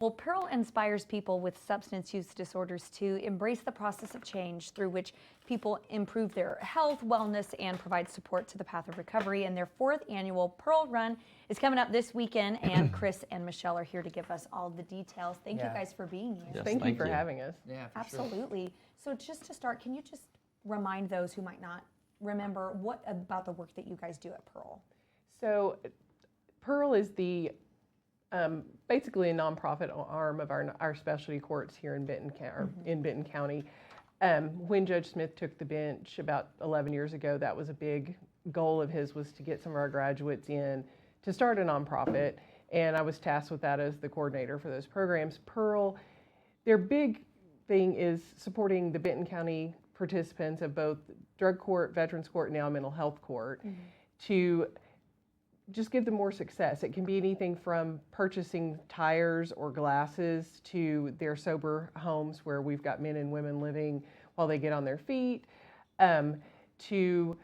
Well, P.E.A.R.L inspires people with substance use disorders to embrace the process of change through which people improve their health, wellness, and provide support to the path of recovery. And their 4th annual P.E.A.R.L run is coming up this weekend, and Chris and Michelle are here to give us all the details. Thank you guys for being here. Yes, Thank you for having us. Yeah, for Absolutely. Sure. So just to start, can you just remind those who might not remember what about the work that you guys do at P.E.A.R.L? So P.E.A.R.L is the basically a nonprofit arm of our specialty courts here in Benton County. When Judge Smith took the bench about 11 years ago, that was a big goal of his, was to get some of our graduates in to start a nonprofit, and I was tasked with that as the coordinator for those programs. P.E.R.L, their big thing is supporting the Benton County participants of both drug court, veterans court, and now mental health court to just give them more success. It can be anything from purchasing tires or glasses to their sober homes where we've got men and women living while they get on their feet, to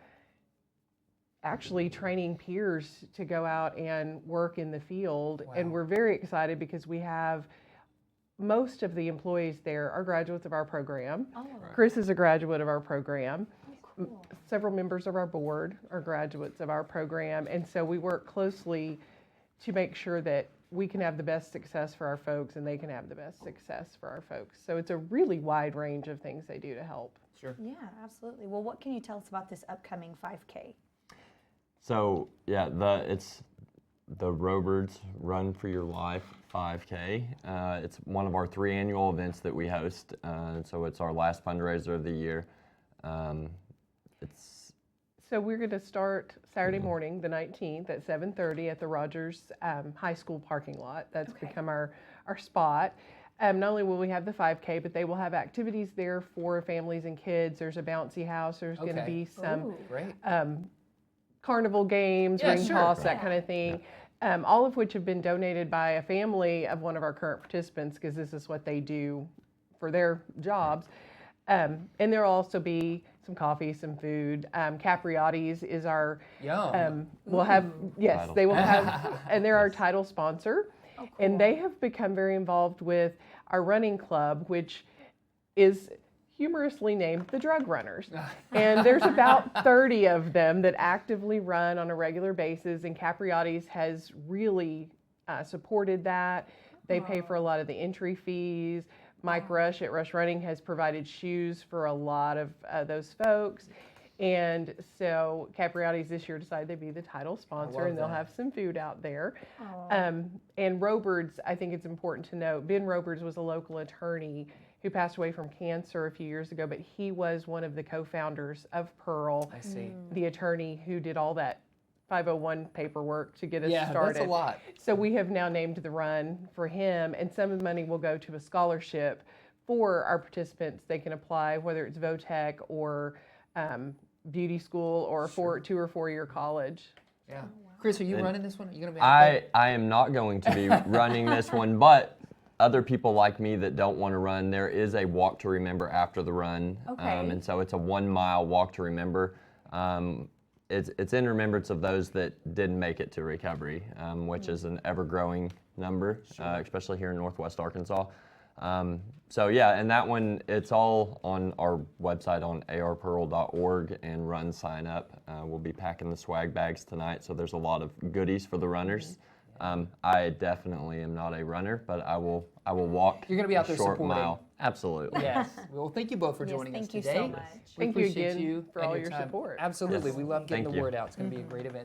actually training peers to go out and work in the field. Wow. And we're very excited because we have most of the employees there are graduates of our program. Oh, Chris is a graduate of our program. cool. Several members of our board are graduates of our program, and so we work closely to make sure that we can have the best success for our folks and they can have the best success for our folks. So it's a really wide range of things they do to help. Sure. Yeah, absolutely. Well, what can you tell us about this upcoming 5K? So yeah, it's the Roberts Run for Your Life 5K. It's one of our 3 annual events that we host. So it's our last fundraiser of the year. So we're going to start Saturday morning, the 19th at 7:30 at the Rogers High School parking lot. That's become our spot. Not only will we have the 5K, but they will have activities there for families and kids. There's a bouncy house. There's going to be some Ooh. Great. carnival games, Yeah, ring sure. toss, that Yeah. kind of thing. All of which have been donated by a family of one of our current participants, because this is what they do for their jobs. And there'll also be some coffee, some food. Capriotti's is our, Yum. we'll have, yes, Title they will have, and they're our title sponsor. Oh, cool. And they have become very involved with our running club, which is humorously named the Drug Runners. And there's about 30 of them that actively run on a regular basis, and Capriotti's has really supported that. They pay for a lot of the entry fees. Mike Rush at Rush Running has provided shoes for a lot of those folks. And so Capriotti's this year decided they'd be the title sponsor, love and they'll that. have some food out there. Aw. And Roberts, I think it's important to note, Ben Roberts was a local attorney who passed away from cancer a few years ago, but he was one of the co-founders of P.E.R.L, I see. the attorney who did all that 501 paperwork to get us Yeah, started. that's a lot. So we have now named the run for him, and some of the money will go to a scholarship for our participants. They can apply, whether it's VOTEC or beauty school or 2 or 4 year college. Yeah. Chris, are you running this one? Are you going to be out I am not going to be running this one, but other people like me that don't want to run, there is a walk to remember after the run. Okay. And so it's a 1 mile walk to remember. It's in remembrance of those that didn't make it to recovery, which is an ever-growing number, especially here in Northwest Arkansas. So yeah, and that one, it's all on our website on arperl.org, and run sign up. We'll be packing the swag bags tonight, so there's a lot of goodies for the runners. I definitely am not a runner, but I will walk. You're gonna be out a there short supporting. mile. Absolutely. Yes. Well, thank you both for Yes, joining us thank you today. so much. We Thank you appreciate again you for and all your time. support. Absolutely. Yes. We love getting Thank the you. word out. It's going to be a great event.